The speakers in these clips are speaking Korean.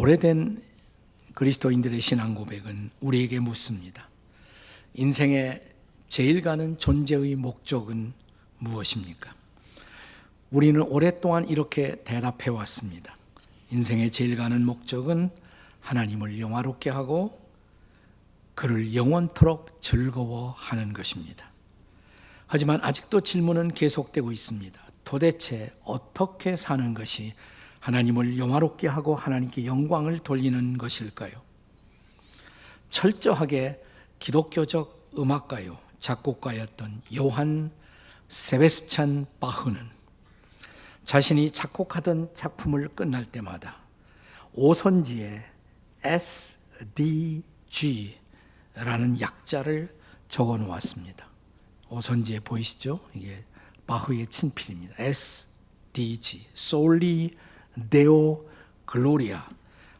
오래된 그리스도인들의 신앙 고백은 우리에게 묻습니다. 인생의 제일 가는 존재의 목적은 무엇입니까? 우리는 오랫동안 이렇게 대답해 왔습니다. 인생의 제일 가는 목적은 하나님을 영화롭게 하고 그를 영원토록 즐거워하는 것입니다. 하지만 아직도 질문은 계속되고 있습니다. 도대체 어떻게 사는 것이 하나님을 영화롭게 하고 하나님께 영광을 돌리는 것일까요? 철저하게 기독교적 음악가요, 작곡가였던 요한 세베스찬 바흐는 자신이 작곡하던 작품을 끝날 때마다 오선지에 SDG라는 약자를 적어 놓았습니다. 오선지에 보이시죠? 이게 바흐의 친필입니다. SDG, Soli Deo Gloria,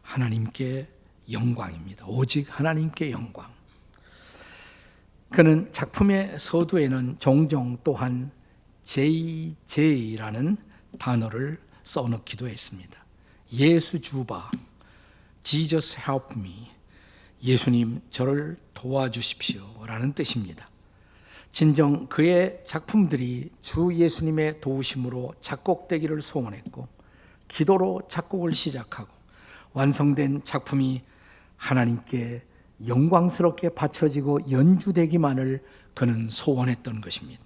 하나님께 영광입니다. 오직 하나님께 영광. 그는 작품의 서두에는 종종 또한 JJ라는 단어를 써넣기도 했습니다. 예수 주바, Jesus help me, 예수님 저를 도와주십시오 라는 뜻입니다. 진정 그의 작품들이 주 예수님의 도우심으로 작곡되기를 소원했고 기도로 작곡을 시작하고 완성된 작품이 하나님께 영광스럽게 바쳐지고 연주되기만을 그는 소원했던 것입니다.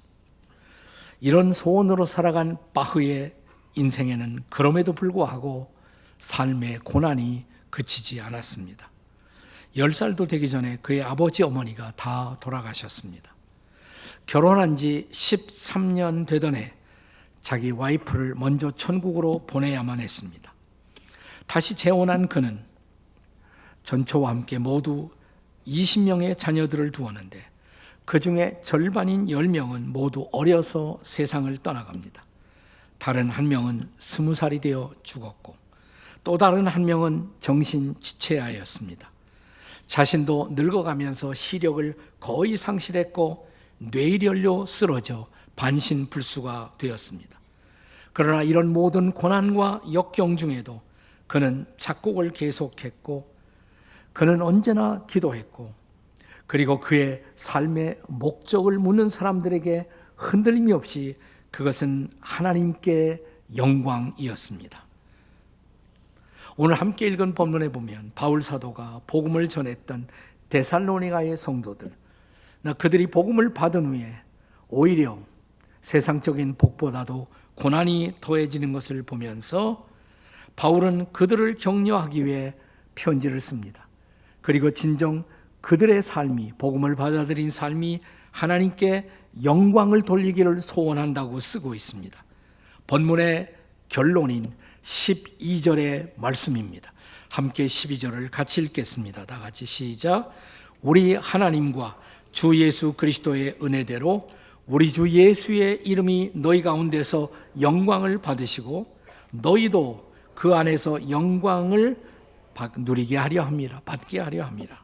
이런 소원으로 살아간 바흐의 인생에는 그럼에도 불구하고 삶의 고난이 그치지 않았습니다. 10살도 되기 전에 그의 아버지 어머니가 다 돌아가셨습니다. 결혼한 지 13년 되던 해 자기 와이프를 먼저 천국으로 보내야만 했습니다. 다시 재혼한 그는 전처와 함께 모두 20명의 자녀들을 두었는데 그 중에 절반인 10명은 모두 어려서 세상을 떠나갑니다. 다른 한 명은 20살이 되어 죽었고 또 다른 한 명은 정신지체하였습니다. 자신도 늙어가면서 시력을 거의 상실했고 뇌혈로 쓰러져 반신불수가 되었습니다. 그러나 이런 모든 고난과 역경 중에도 그는 작곡을 계속했고 그는 언제나 기도했고 그리고 그의 삶의 목적을 묻는 사람들에게 흔들림이 없이 그것은 하나님께 영광이었습니다. 오늘 함께 읽은 본문에 보면 바울 사도가 복음을 전했던 데살로니가의 성도들, 그들이 복음을 받은 후에 오히려 세상적인 복보다도 고난이 더해지는 것을 보면서 바울은 그들을 격려하기 위해 편지를 씁니다. 그리고 진정 그들의 삶이, 복음을 받아들인 삶이 하나님께 영광을 돌리기를 소원한다고 쓰고 있습니다. 본문의 결론인 12절의 말씀입니다. 함께 12절을 같이 읽겠습니다. 다 같이 시작. 우리 하나님과 주 예수 그리스도의 은혜대로 우리 주 예수의 이름이 너희 가운데서 영광을 받으시고 너희도 그 안에서 영광을 누리게 하려 합니다. 받게 하려 합니다.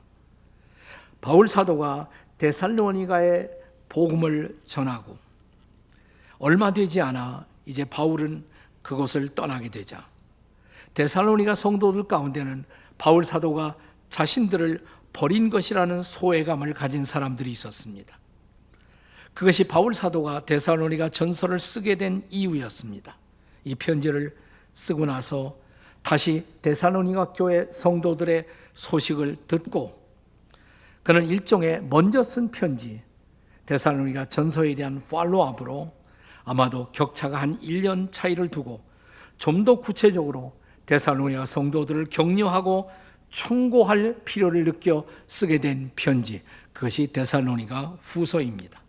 바울 사도가 데살로니가에 복음을 전하고 얼마 되지 않아 이제 바울은 그곳을 떠나게 되자 데살로니가 성도들 가운데는 바울 사도가 자신들을 버린 것이라는 소외감을 가진 사람들이 있었습니다. 그것이 바울 사도가 데살로니가 전서를 쓰게 된 이유였습니다. 이 편지를 쓰고 나서 다시 데살로니가 교회 성도들의 소식을 듣고 그는 일종의 먼저 쓴 편지, 데살로니가 전서에 대한 팔로우업으로 아마도 격차가 한 1년 차이를 두고 좀 더 구체적으로 데살로니가 성도들을 격려하고 충고할 필요를 느껴 쓰게 된 편지, 그것이 데살로니가 후서입니다.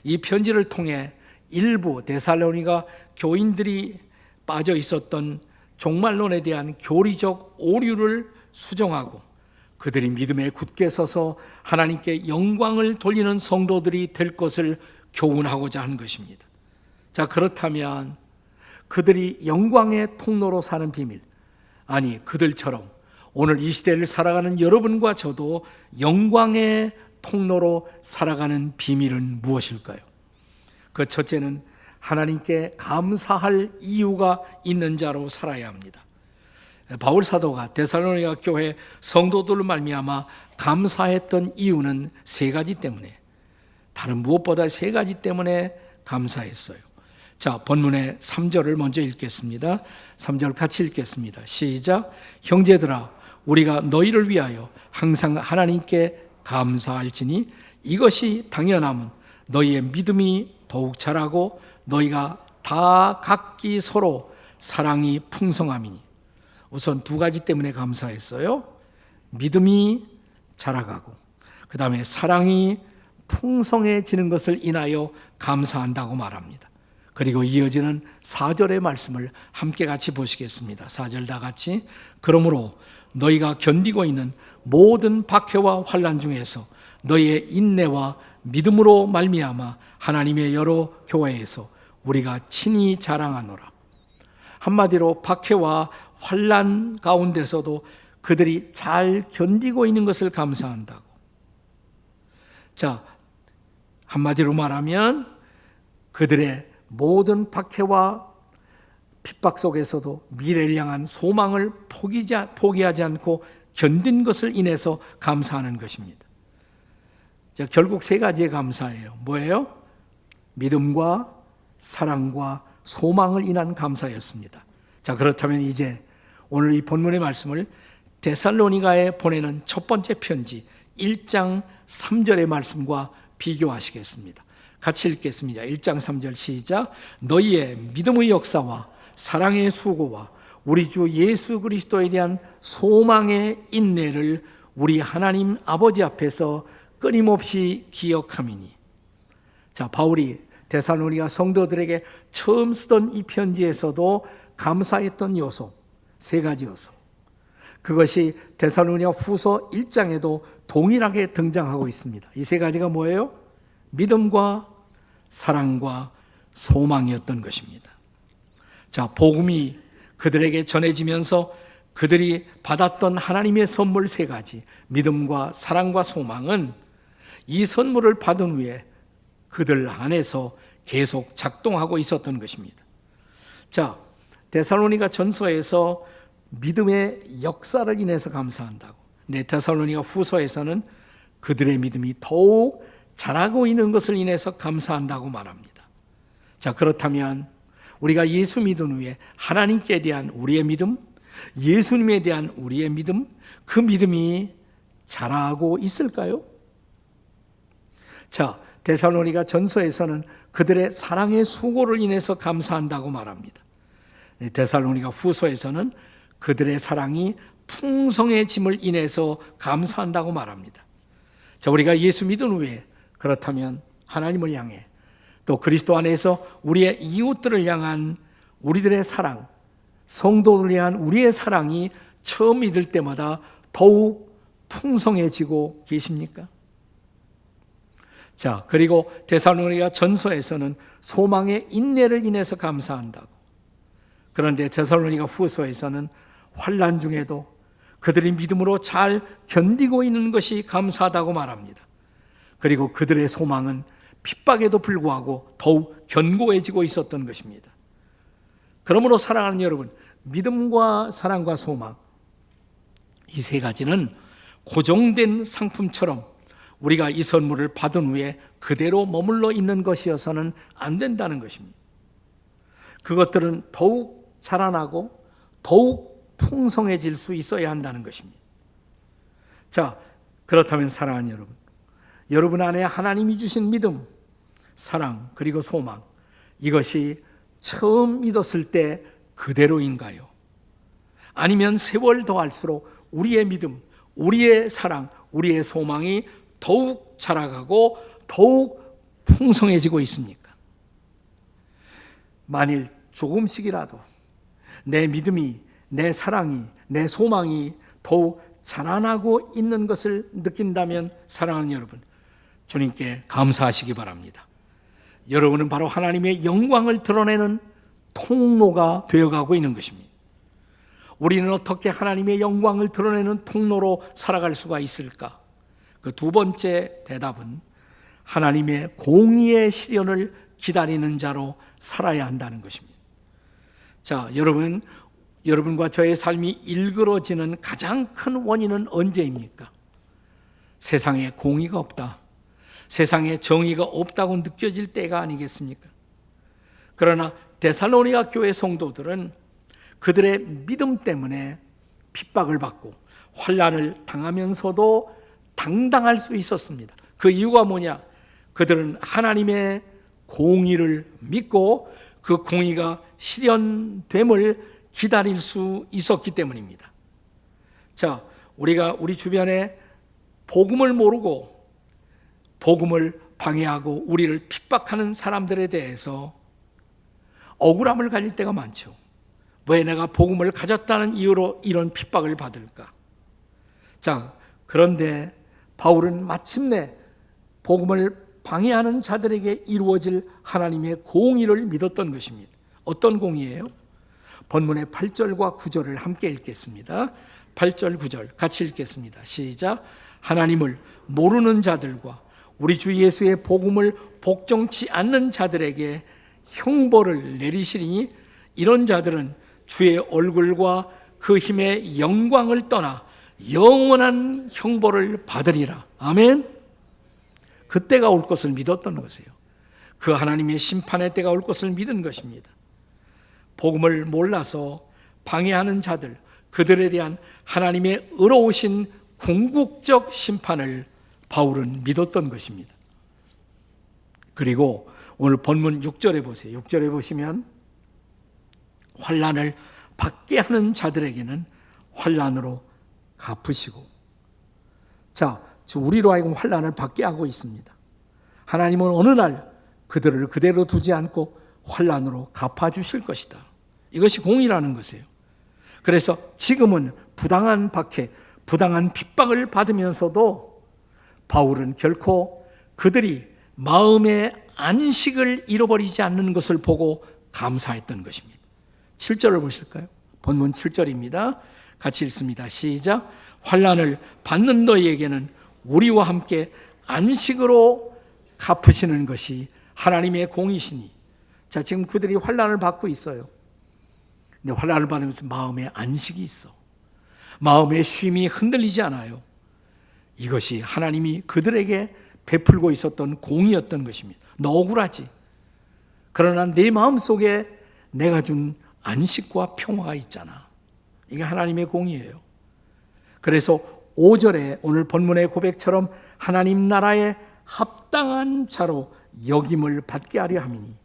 이 편지를 통해 일부 데살로니가 교인들이 빠져 있었던 종말론에 대한 교리적 오류를 수정하고 그들이 믿음에 굳게 서서 하나님께 영광을 돌리는 성도들이 될 것을 교훈하고자 한 것입니다. 자, 그렇다면 그들이 영광의 통로로 사는 비밀, 아니 그들처럼 오늘 이 시대를 살아가는 여러분과 저도 영광의 통로로 살아가는 비밀은 무엇일까요? 그 첫째는 하나님께 감사할 이유가 있는 자로 살아야 합니다. 바울 사도가 데살로니가 교회 성도들로 말미암아 감사했던 이유는 세 가지 때문에, 다른 무엇보다 세 가지 때문에 감사했어요. 자, 본문의 3절을 먼저 읽겠습니다. 3절 같이 읽겠습니다. 시작. 형제들아, 우리가 너희를 위하여 항상 하나님께 감사할지니 이것이 당연함은 너희의 믿음이 더욱 자라고 너희가 다 각기 서로 사랑이 풍성함이니. 우선 두 가지 때문에 감사했어요. 믿음이 자라가고, 그 다음에 사랑이 풍성해지는 것을 인하여 감사한다고 말합니다. 그리고 이어지는 4절의 말씀을 함께 같이 보시겠습니다. 4절 다 같이. 그러므로 너희가 견디고 있는 모든 박해와 환난 중에서 너희의 인내와 믿음으로 말미암아 하나님의 여러 교회에서 우리가 친히 자랑하노라. 한마디로 박해와 환난 가운데서도 그들이 잘 견디고 있는 것을 감사한다고. 자, 한마디로 말하면 그들의 모든 박해와 핍박 속에서도 미래를 향한 소망을 포기하지 않고 견딘 것을 인해서 감사하는 것입니다. 자, 결국 세 가지의 감사예요. 뭐예요? 믿음과 사랑과 소망을 인한 감사였습니다. 자, 그렇다면 이제 오늘 이 본문의 말씀을 데살로니가에 보내는 첫 번째 편지 1장 3절의 말씀과 비교하시겠습니다. 같이 읽겠습니다. 1장 3절 시작. 너희의 믿음의 역사와 사랑의 수고와 우리 주 예수 그리스도에 대한 소망의 인내를 우리 하나님 아버지 앞에서 끊임없이 기억함이니. 자, 바울이 데살로니가 성도들에게 처음 쓰던 이 편지에서도 감사했던 요소, 세 가지 요소. 그것이 데살로니가 후서 1장에도 동일하게 등장하고 있습니다. 이 세 가지가 뭐예요? 믿음과 사랑과 소망이었던 것입니다. 자, 복음이 그들에게 전해지면서 그들이 받았던 하나님의 선물 세 가지, 믿음과 사랑과 소망은 이 선물을 받은 후에 그들 안에서 계속 작동하고 있었던 것입니다. 자, 데살로니가 전서에서 믿음의 역사를 인해서 감사한다고. 근데 데살로니가 후서에서는 그들의 믿음이 더욱 자라고 있는 것을 인해서 감사한다고 말합니다. 자, 그렇다면 우리가 예수 믿은 후에 하나님께 대한 우리의 믿음, 예수님에 대한 우리의 믿음, 그 믿음이 자라고 있을까요? 자, 데살로니가 전서에서는 그들의 사랑의 수고를 인해서 감사한다고 말합니다. 데살로니가 후서에서는 그들의 사랑이 풍성해짐을 인해서 감사한다고 말합니다. 자, 우리가 예수 믿은 후에 그렇다면 하나님을 향해 또 그리스도 안에서 우리의 이웃들을 향한 우리들의 사랑, 성도들을 향한 우리의 사랑이 처음 믿을 때마다 더욱 풍성해지고 계십니까? 자, 그리고 데살로니가 전서에서는 소망의 인내를 인해서 감사한다고. 그런데 데살로니가 후서에서는 환난 중에도 그들이 믿음으로 잘 견디고 있는 것이 감사하다고 말합니다. 그리고 그들의 소망은 핍박에도 불구하고 더욱 견고해지고 있었던 것입니다. 그러므로 사랑하는 여러분, 믿음과 사랑과 소망, 이 세 가지는 고정된 상품처럼 우리가 이 선물을 받은 후에 그대로 머물러 있는 것이어서는 안 된다는 것입니다. 그것들은 더욱 자라나고 더욱 풍성해질 수 있어야 한다는 것입니다. 자, 그렇다면 사랑하는 여러분, 여러분 안에 하나님이 주신 믿음, 사랑, 그리고 소망, 이것이 처음 믿었을 때 그대로인가요? 아니면 세월 더할수록 우리의 믿음, 우리의 사랑, 우리의 소망이 더욱 자라가고 더욱 풍성해지고 있습니까? 만일 조금씩이라도 내 믿음이, 내 사랑이, 내 소망이 더욱 자라나고 있는 것을 느낀다면 사랑하는 여러분, 주님께 감사하시기 바랍니다. 여러분은 바로 하나님의 영광을 드러내는 통로가 되어가고 있는 것입니다. 우리는 어떻게 하나님의 영광을 드러내는 통로로 살아갈 수가 있을까? 그 두 번째 대답은 하나님의 공의의 시련을 기다리는 자로 살아야 한다는 것입니다. 자, 여러분, 여러분과 저의 삶이 일그러지는 가장 큰 원인은 언제입니까? 세상에 공의가 없다, 세상에 정의가 없다고 느껴질 때가 아니겠습니까? 그러나 데살로니가 교회 성도들은 그들의 믿음 때문에 핍박을 받고 환난을 당하면서도 당당할 수 있었습니다. 그 이유가 뭐냐? 그들은 하나님의 공의를 믿고 그 공의가 실현됨을 기다릴 수 있었기 때문입니다. 자, 우리가 우리 주변에 복음을 모르고 복음을 방해하고 우리를 핍박하는 사람들에 대해서 억울함을 가질 때가 많죠. 왜 내가 복음을 가졌다는 이유로 이런 핍박을 받을까? 자, 그런데 바울은 마침내 복음을 방해하는 자들에게 이루어질 하나님의 공의를 믿었던 것입니다. 어떤 공의예요? 본문의 8절과 9절을 함께 읽겠습니다. 8절 9절 같이 읽겠습니다. 시작. 하나님을 모르는 자들과 우리 주 예수의 복음을 복종치 않는 자들에게 형벌을 내리시리니 이런 자들은 주의 얼굴과 그 힘의 영광을 떠나 영원한 형벌을 받으리라. 아멘. 그때가 올 것을 믿었던 것이에요. 그 하나님의 심판의 때가 올 것을 믿은 것입니다. 복음을 몰라서 방해하는 자들, 그들에 대한 하나님의 의로우신 궁극적 심판을 바울은 믿었던 것입니다. 그리고 오늘 본문 6절에 보세요. 6절에 보시면 환난을 받게 하는 자들에게는 환난으로 갚으시고, 자, 우리로 하여금 환난을 받게 하고 있습니다. 하나님은 어느 날 그들을 그대로 두지 않고 환난으로 갚아주실 것이다. 이것이 공의라는 것이에요. 그래서 지금은 부당한 박해, 부당한 핍박을 받으면서도 바울은 결코 그들이 마음의 안식을 잃어버리지 않는 것을 보고 감사했던 것입니다. 7절을 보실까요? 본문 7절입니다. 같이 읽습니다. 시작. 환난을 받는 너희에게는 우리와 함께 안식으로 갚으시는 것이 하나님의 공이시니. 자, 지금 그들이 환난을 받고 있어요. 근데 환난을 받으면서 마음에 안식이 있어. 마음의 쉼이 흔들리지 않아요. 이것이 하나님이 그들에게 베풀고 있었던 공이었던 것입니다. 너 억울하지? 그러나 내 마음속에 내가 준 안식과 평화가 있잖아. 이게 하나님의 공이에요. 그래서 5절에 오늘 본문의 고백처럼 하나님 나라에 합당한 자로 여김을 받게 하려 함이니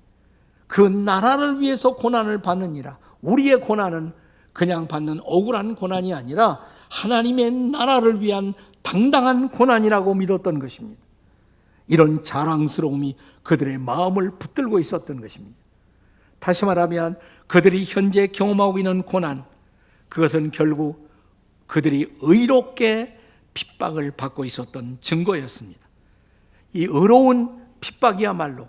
그 나라를 위해서 고난을 받느니라. 우리의 고난은 그냥 받는 억울한 고난이 아니라 하나님의 나라를 위한 당당한 고난이라고 믿었던 것입니다. 이런 자랑스러움이 그들의 마음을 붙들고 있었던 것입니다. 다시 말하면 그들이 현재 경험하고 있는 고난, 그것은 결국 그들이 의롭게 핍박을 받고 있었던 증거였습니다. 이 의로운 핍박이야말로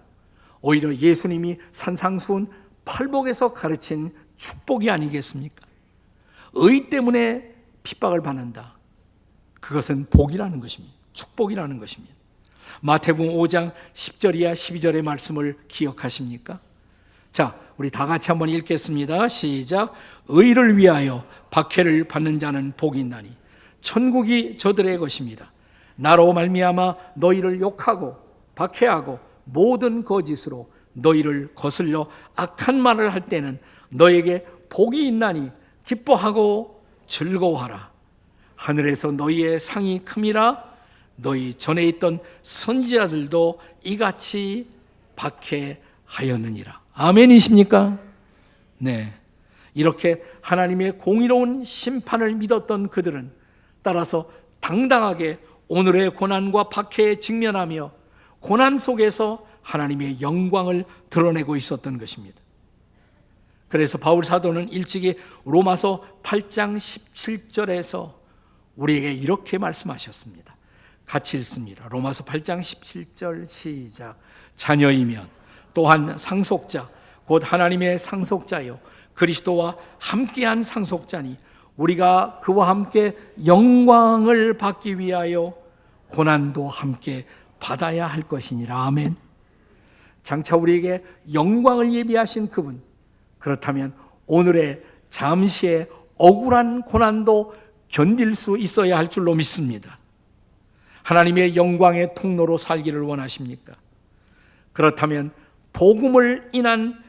오히려 예수님이 산상수훈 팔복에서 가르친 축복이 아니겠습니까? 의 때문에 핍박을 받는다. 그것은 복이라는 것입니다. 축복이라는 것입니다. 마태복음 5장 10절 이하 12절의 말씀을 기억하십니까? 자, 우리 다 같이 한번 읽겠습니다. 시작. 의를 위하여 박해를 받는 자는 복이 있나니 천국이 저들의 것입니다. 나로 말미암아 너희를 욕하고 박해하고 모든 거짓으로 너희를 거슬려 악한 말을 할 때는 너에게 복이 있나니 기뻐하고 즐거워하라. 하늘에서 너희의 상이 큼이라. 너희 전에 있던 선지자들도 이같이 박해하였느니라. 아멘이십니까? 네. 이렇게 하나님의 공의로운 심판을 믿었던 그들은 따라서 당당하게 오늘의 고난과 박해에 직면하며 고난 속에서 하나님의 영광을 드러내고 있었던 것입니다. 그래서 바울 사도는 일찍이 로마서 8장 17절에서 우리에게 이렇게 말씀하셨습니다. 같이 읽습니다. 로마서 8장 17절 시작. 자녀이면 또한 상속자 곧 하나님의 상속자요 그리스도와 함께한 상속자니 우리가 그와 함께 영광을 받기 위하여 고난도 함께 받아야 할 것이니라. 아멘. 장차 우리에게 영광을 예비하신 그분, 그렇다면 오늘의 잠시의 억울한 고난도 견딜 수 있어야 할 줄로 믿습니다. 하나님의 영광의 통로로 살기를 원하십니까? 그렇다면 복음을 인한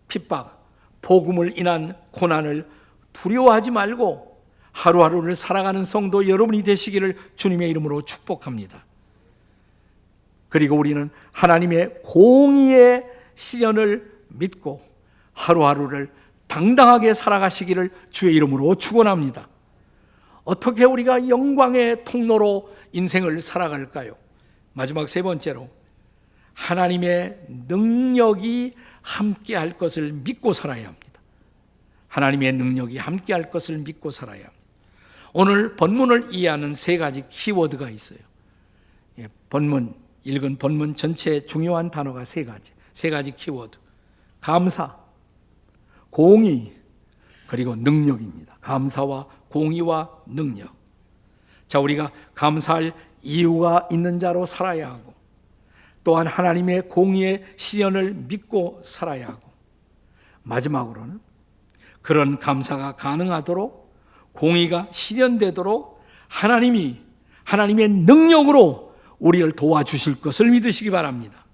핍박, 복음을 인한 고난을 두려워하지 말고 하루하루를 살아가는 성도 여러분이 되시기를 주님의 이름으로 축복합니다. 그리고 우리는 하나님의 공의의 시련을 믿고 하루하루를 당당하게 살아가시기를 주의 이름으로 축원합니다. 어떻게 우리가 영광의 통로로 인생을 살아갈까요? 마지막 세 번째로 하나님의 능력이 함께할 것을 믿고 살아야 합니다. 하나님의 능력이 함께할 것을 믿고 살아야 합니다. 오늘 본문을 이해하는 세 가지 키워드가 있어요. 읽은 본문 전체의 중요한 단어가 세 가지 키워드. 감사, 공의, 그리고 능력입니다. 감사와 공의와 능력. 자, 우리가 감사할 이유가 있는 자로 살아야 하고, 또한 하나님의 공의의 시련을 믿고 살아야 하고, 마지막으로는 그런 감사가 가능하도록 공의가 실현되도록 하나님의 능력으로 우리를 도와주실 것을 믿으시기 바랍니다.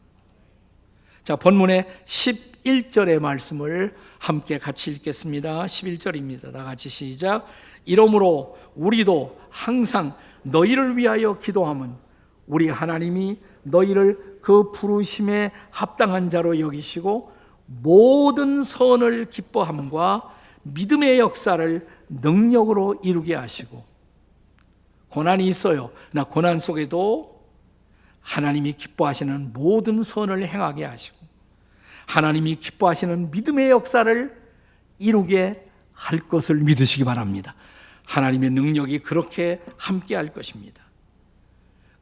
자, 본문의 11절의 말씀을 함께 같이 읽겠습니다. 11절입니다. 다 같이 시작. 이러므로 우리도 항상 너희를 위하여 기도함은 우리 하나님이 너희를 그 부르심에 합당한 자로 여기시고 모든 선을 기뻐함과 믿음의 역사를 능력으로 이루게 하시고. 고난이 있어요. 나 고난 속에도 하나님이 기뻐하시는 모든 선을 행하게 하시고 하나님이 기뻐하시는 믿음의 역사를 이루게 할 것을 믿으시기 바랍니다. 하나님의 능력이 그렇게 함께 할 것입니다.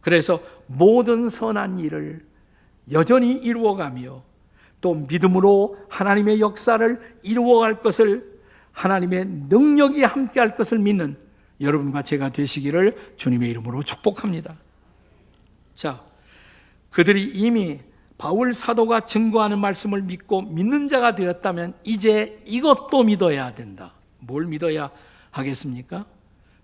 그래서 모든 선한 일을 여전히 이루어가며 또 믿음으로 하나님의 역사를 이루어갈 것을, 하나님의 능력이 함께 할 것을 믿는 여러분과 제가 되시기를 주님의 이름으로 축복합니다. 자, 그들이 이미 바울 사도가 증거하는 말씀을 믿고 믿는 자가 되었다면 이제 이것도 믿어야 된다. 뭘 믿어야 하겠습니까?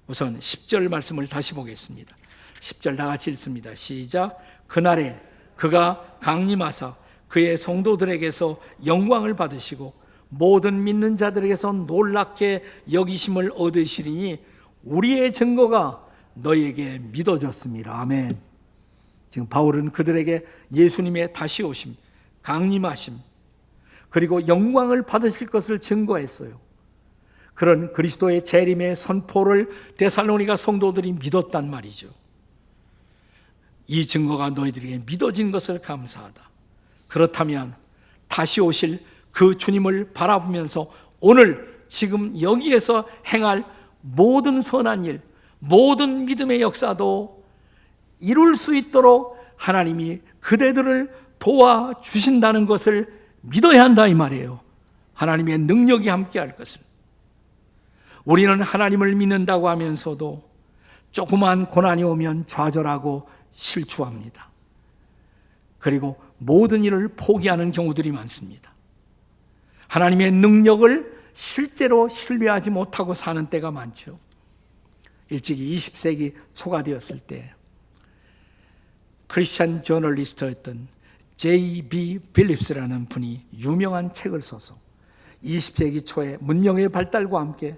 우선 10절 말씀을 다시 보겠습니다. 10절 다 같이 읽습니다. 시작. 그날에 그가 강림하사 그의 성도들에게서 영광을 받으시고 모든 믿는 자들에게서 놀랍게 여기심을 얻으시리니 우리의 증거가 너희에게 믿어졌습니다. 아멘. 지금 바울은 그들에게 예수님의 다시 오심, 강림하심, 그리고 영광을 받으실 것을 증거했어요. 그런 그리스도의 재림의 선포를 데살로니가 성도들이 믿었단 말이죠. 이 증거가 너희들에게 믿어진 것을 감사하다. 그렇다면 다시 오실 그 주님을 바라보면서 오늘 지금 여기에서 행할 모든 선한 일, 모든 믿음의 역사도 이룰 수 있도록 하나님이 그대들을 도와주신다는 것을 믿어야 한다 이 말이에요. 하나님의 능력이 함께할 것을. 우리는 하나님을 믿는다고 하면서도 조그만 고난이 오면 좌절하고 실추합니다. 그리고 모든 일을 포기하는 경우들이 많습니다. 하나님의 능력을 실제로 신뢰하지 못하고 사는 때가 많죠. 일찍이 20세기 초가 되었을 때 크리스천 저널리스트였던 J.B. 필립스라는 분이 유명한 책을 써서 20세기 초에 문명의 발달과 함께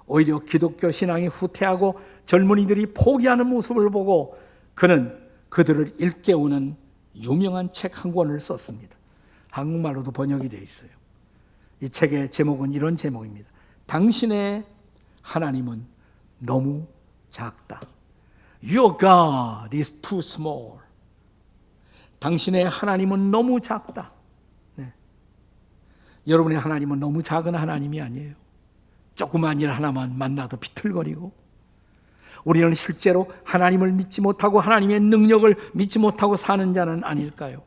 오히려 기독교 신앙이 후퇴하고 젊은이들이 포기하는 모습을 보고 그는 그들을 일깨우는 유명한 책 한 권을 썼습니다. 한국말로도 번역이 되어 있어요. 이 책의 제목은 이런 제목입니다. 당신의 하나님은 너무 작다. Your God is too small. 당신의 하나님은 너무 작다. 네. 여러분의 하나님은 너무 작은 하나님이 아니에요. 조그만 일 하나만 만나도 비틀거리고, 우리는 실제로 하나님을 믿지 못하고 하나님의 능력을 믿지 못하고 사는 자는 아닐까요?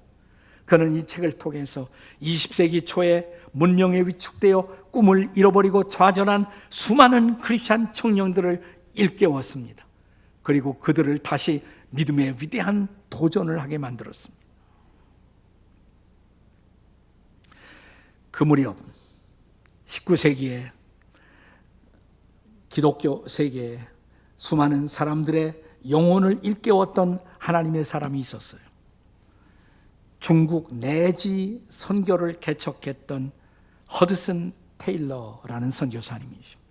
그는 이 책을 통해서 20세기 초에 문명에 위축되어 꿈을 잃어버리고 좌절한 수많은 크리스찬 청년들을 일깨웠습니다. 그리고 그들을 다시 믿음의 위대한 도전을 하게 만들었습니다. 그 무렵 19세기에 기독교 세계에 수많은 사람들의 영혼을 일깨웠던 하나님의 사람이 있었어요. 중국 내지 선교를 개척했던 허드슨 테일러라는 선교사님이십니다.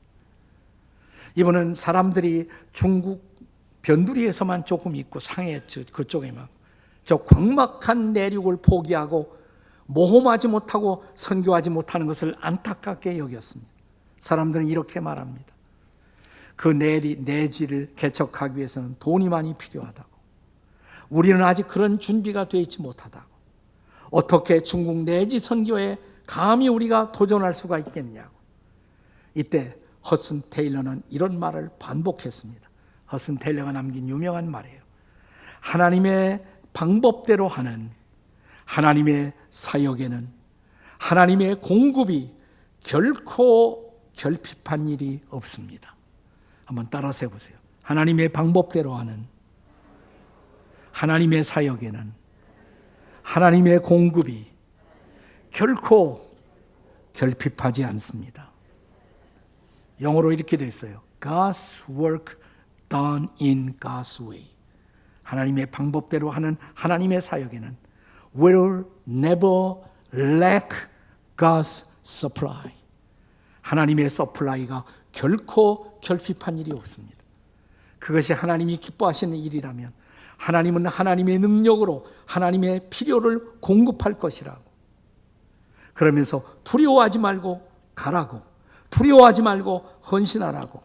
이분은 사람들이 중국 변두리에서만 조금 있고 상해 그쪽에만 저 광막한 내륙을 포기하고 모험하지 못하고 선교하지 못하는 것을 안타깝게 여겼습니다. 사람들은 이렇게 말합니다. 그 내지를 개척하기 위해서는 돈이 많이 필요하다고. 우리는 아직 그런 준비가 되어 있지 못하다고. 어떻게 중국 내지 선교에 감히 우리가 도전할 수가 있겠느냐고. 이때 허슨 테일러는 이런 말을 반복했습니다. 허슨 테일러가 남긴 유명한 말이에요. 하나님의 방법대로 하는 하나님의 사역에는 하나님의 공급이 결코 결핍한 일이 없습니다. 한번 따라서 해보세요. 하나님의 방법대로 하는 하나님의 사역에는 하나님의 공급이 결코 결핍하지 않습니다. 영어로 이렇게 되어 있어요. God's work done in God's way. 하나님의 방법대로 하는 하나님의 사역에는 will never lack God's supply. 하나님의 서플라이가 결코 결핍한 일이 없습니다. 그것이 하나님이 기뻐하시는 일이라면 하나님은 하나님의 능력으로 하나님의 필요를 공급할 것이라고. 그러면서 두려워하지 말고 가라고, 두려워하지 말고 헌신하라고.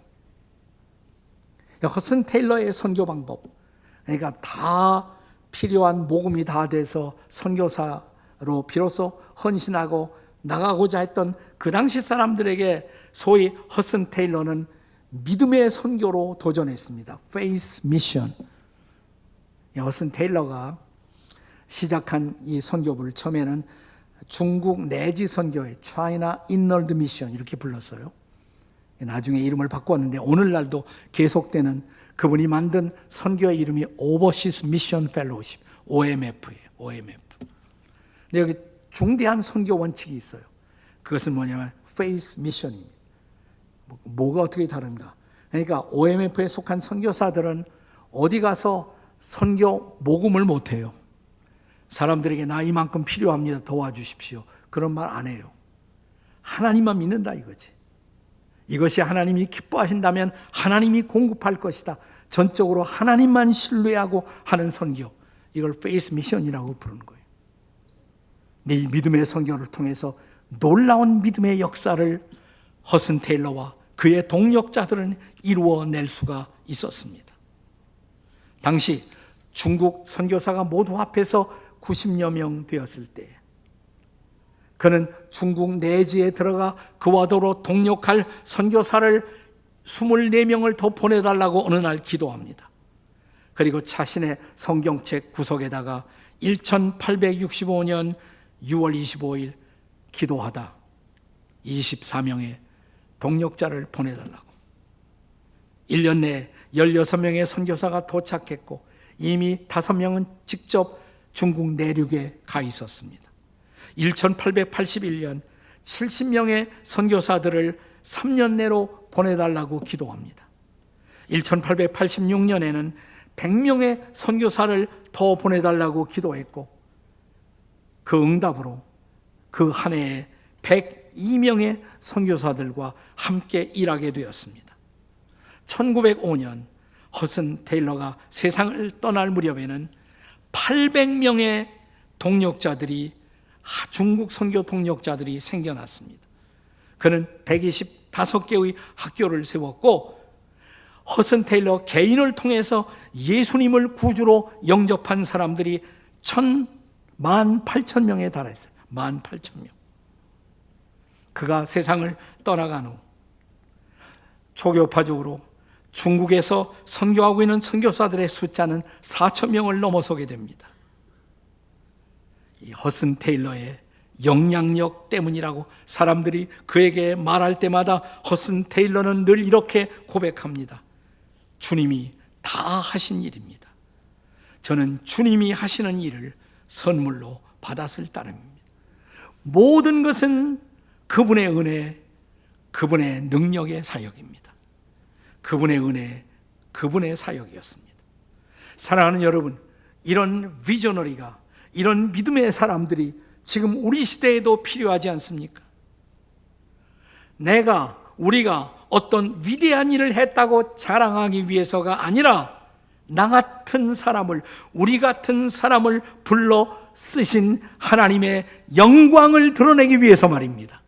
허슨 테일러의 선교 방법, 그러니까 다 필요한 모금이 다 돼서 선교사로 비로소 헌신하고 나가고자 했던 그 당시 사람들에게 소위 허슨 테일러는 믿음의 선교로 도전했습니다. Faith Mission. 허슨 테일러가 시작한 이 선교부를 처음에는 중국 내지 선교회 China Inward Mission 이렇게 불렀어요. 나중에 이름을 바꿨는데 오늘날도 계속되는 그분이 만든 선교의 이름이 Overseas Mission Fellowship, OMF예요. OMF. 근데 여기 중대한 선교 원칙이 있어요. 그것은 뭐냐면 Faith Mission입니다. 뭐가 어떻게 다른가? 그러니까 OMF에 속한 선교사들은 어디 가서 선교 모금을 못해요. 사람들에게 나 이만큼 필요합니다. 도와주십시오. 그런 말 안 해요. 하나님만 믿는다 이거지. 이것이 하나님이 기뻐하신다면 하나님이 공급할 것이다. 전적으로 하나님만 신뢰하고 하는 선교. 이걸 페이스 미션이라고 부르는 거예요. 이 믿음의 선교를 통해서 놀라운 믿음의 역사를 허슨 테일러와 그의 동력자들은 이루어낼 수가 있었습니다. 당시 중국 선교사가 모두 합해서 90여 명 되었을 때 그는 중국 내지에 들어가 그와 더불어 동력할 선교사를 24명을 더 보내달라고 어느 날 기도합니다. 그리고 자신의 성경책 구석에다가 1865년 6월 25일 기도하다 24명의 동력자를 보내달라고. 1년 내에 16명의 선교사가 도착했고 이미 5명은 직접 중국 내륙에 가 있었습니다. 1881년 70명의 선교사들을 3년 내로 보내달라고 기도합니다. 1886년에는 100명의 선교사를 더 보내달라고 기도했고 그 응답으로 그 한 해에 102명의 선교사들과 함께 일하게 되었습니다. 1905년 허슨 테일러가 세상을 떠날 무렵에는 800명의 동력자들이 중국 선교 동력자들이 생겨났습니다. 그는 125개의 학교를 세웠고 허슨 테일러 개인을 통해서 예수님을 구주로 영접한 사람들이 18,000명에 달했어요. 18,000명. 그가 세상을 떠나간 후 초교파적으로 중국에서 선교하고 있는 선교사들의 숫자는 4,000명을 넘어서게 됩니다. 이 허슨 테일러의 영향력 때문이라고 사람들이 그에게 말할 때마다 허슨 테일러는 늘 이렇게 고백합니다. 주님이 다 하신 일입니다. 저는 주님이 하시는 일을 선물로 받았을 따름입니다. 모든 것은 그분의 은혜, 그분의 능력의 사역입니다. 그분의 은혜, 그분의 사역이었습니다. 사랑하는 여러분, 이런 비저너리가, 이런 믿음의 사람들이 지금 우리 시대에도 필요하지 않습니까? 우리가 어떤 위대한 일을 했다고 자랑하기 위해서가 아니라 나 같은 사람을, 우리 같은 사람을 불러 쓰신 하나님의 영광을 드러내기 위해서 말입니다.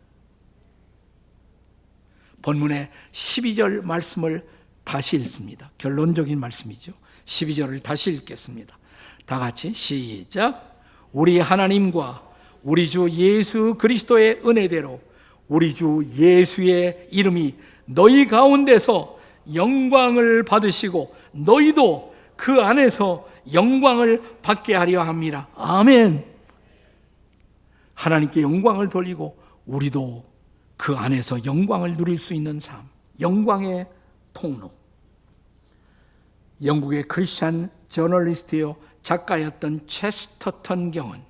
본문의 12절 말씀을 다시 읽습니다. 결론적인 말씀이죠. 12절을 다시 읽겠습니다. 다 같이 시작. 우리 하나님과 우리 주 예수 그리스도의 은혜대로 우리 주 예수의 이름이 너희 가운데서 영광을 받으시고 너희도 그 안에서 영광을 받게 하려 합니다. 아멘. 하나님께 영광을 돌리고 우리도 그 안에서 영광을 누릴 수 있는 삶, 영광의 통로. 영국의 크리스찬 저널리스트요 작가였던 체스터턴 경은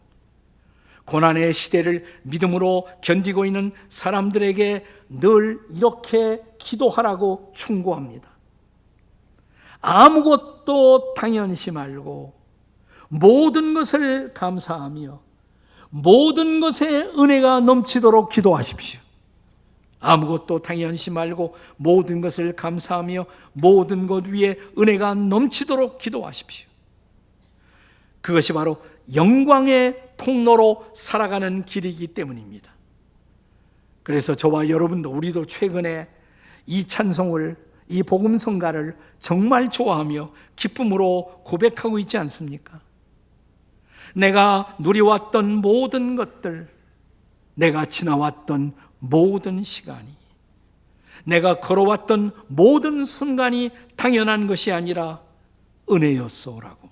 고난의 시대를 믿음으로 견디고 있는 사람들에게 늘 이렇게 기도하라고 충고합니다. 아무것도 당연시 말고 모든 것을 감사하며 모든 것에 은혜가 넘치도록 기도하십시오. 아무것도 당연시 말고 모든 것을 감사하며 모든 것 위에 은혜가 넘치도록 기도하십시오. 그것이 바로 영광의 통로로 살아가는 길이기 때문입니다. 그래서 저와 여러분도, 우리도 최근에 이 찬송을, 이 복음성가를 정말 좋아하며 기쁨으로 고백하고 있지 않습니까? 내가 누려왔던 모든 것들, 내가 지나왔던 모든 시간이, 내가 걸어왔던 모든 순간이 당연한 것이 아니라 은혜였소라고.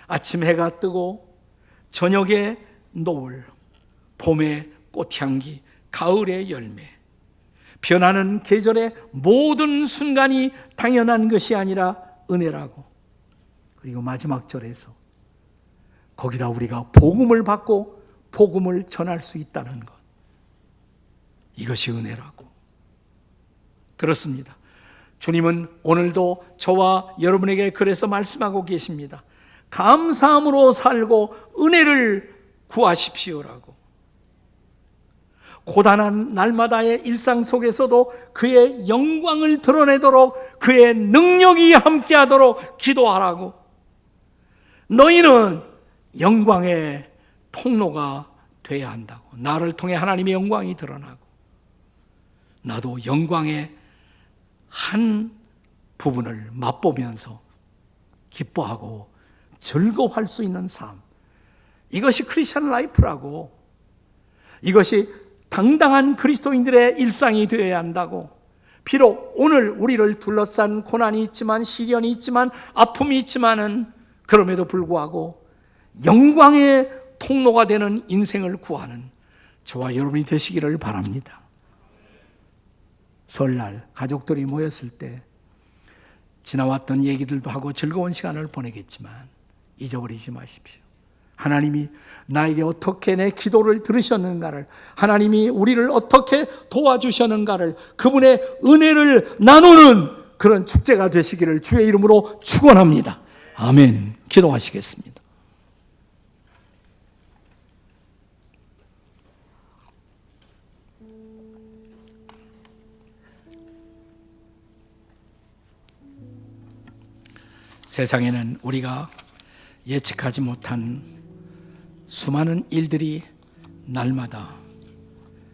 아침 해가 뜨고 저녁에 노을, 봄의 꽃향기, 가을의 열매, 변하는 계절의 모든 순간이 당연한 것이 아니라 은혜라고. 그리고 마지막 절에서 거기다 우리가 복음을 받고 복음을 전할 수 있다는 것, 이것이 은혜라고. 그렇습니다. 주님은 오늘도 저와 여러분에게 그래서 말씀하고 계십니다. 감사함으로 살고 은혜를 구하십시오라고. 고단한 날마다의 일상 속에서도 그의 영광을 드러내도록 그의 능력이 함께하도록 기도하라고. 너희는 영광의 통로가 되어야 한다고. 나를 통해 하나님의 영광이 드러나고 나도 영광의 한 부분을 맛보면서 기뻐하고 즐거워할 수 있는 삶, 이것이 크리스천 라이프라고. 이것이 당당한 그리스도인들의 일상이 되어야 한다고. 비록 오늘 우리를 둘러싼 고난이 있지만, 시련이 있지만, 아픔이 있지만은 그럼에도 불구하고 영광의 통로가 되는 인생을 구하는 저와 여러분이 되시기를 바랍니다. 설날 가족들이 모였을 때 지나왔던 얘기들도 하고 즐거운 시간을 보내겠지만 잊어버리지 마십시오. 하나님이 나에게 어떻게 내 기도를 들으셨는가를, 하나님이 우리를 어떻게 도와주셨는가를, 그분의 은혜를 나누는 그런 축제가 되시기를 주의 이름으로 축원합니다. 아멘. 기도하시겠습니다. 세상에는 우리가 예측하지 못한 수많은 일들이 날마다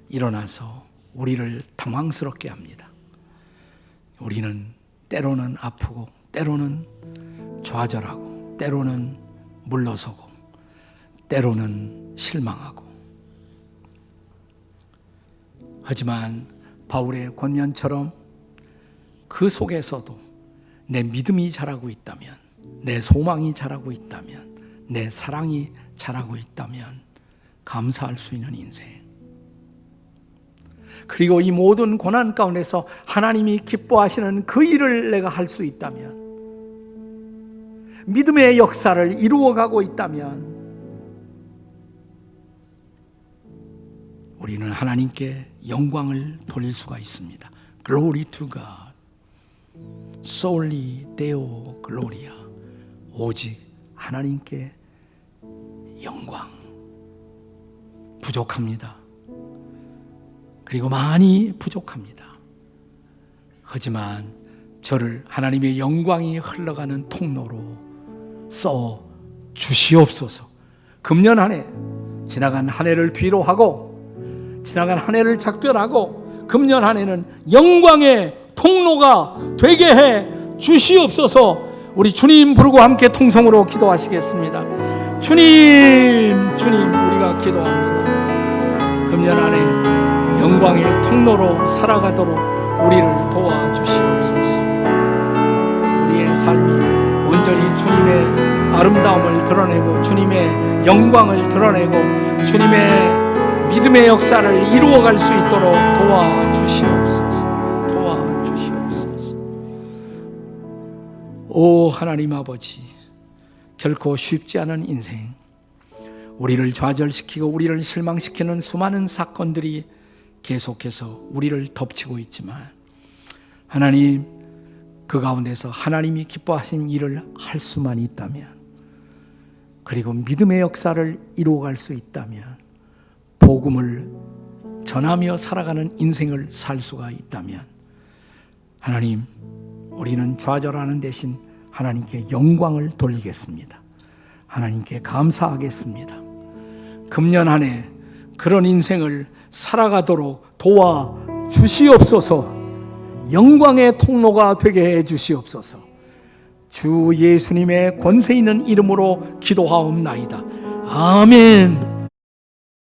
일어나서 우리를 당황스럽게 합니다. 우리는 때로는 아프고 때로는 좌절하고 때로는 물러서고 때로는 실망하고. 하지만 바울의 권면처럼 그 속에서도 내 믿음이 자라고 있다면, 내 소망이 자라고 있다면, 내 사랑이 자라고 있다면 감사할 수 있는 인생. 그리고 이 모든 고난 가운데서 하나님이 기뻐하시는 그 일을 내가 할 수 있다면, 믿음의 역사를 이루어가고 있다면 우리는 하나님께 영광을 돌릴 수가 있습니다. Glory to God. solely Deo Gloria. 오직 하나님께 영광. 부족합니다. 그리고 많이 부족합니다. 하지만 저를 하나님의 영광이 흘러가는 통로로 써 주시옵소서. 금년 한 해, 지나간 한 해를 뒤로 하고 지나간 한 해를 작별하고 금년 한 해는 영광의 통로가 되게 해 주시옵소서. 우리 주님 부르고 함께 통성으로 기도하시겠습니다. 주님, 주님, 우리가 기도합니다. 금년 한 해 영광의 통로로 살아가도록 우리를 도와주시옵소서. 우리의 삶이 온전히 주님의 아름다움을 드러내고 주님의 영광을 드러내고 주님의 믿음의 역사를 이루어갈 수 있도록 도와주시옵소서. 도와주시옵소서. 오 하나님 아버지, 결코 쉽지 않은 인생, 우리를 좌절시키고 우리를 실망시키는 수많은 사건들이 계속해서 우리를 덮치고 있지만 하나님, 그 가운데서 하나님이 기뻐하신 일을 할 수만 있다면, 그리고 믿음의 역사를 이루어갈 수 있다면, 복음을 전하며 살아가는 인생을 살 수가 있다면, 하나님, 우리는 좌절하는 대신 하나님께 영광을 돌리겠습니다. 하나님께 감사하겠습니다. 금년 한 해 그런 인생을 살아가도록 도와주시옵소서. 영광의 통로가 되게 해 주시옵소서. 주 예수님의 권세 있는 이름으로 기도하옵나이다. 아멘.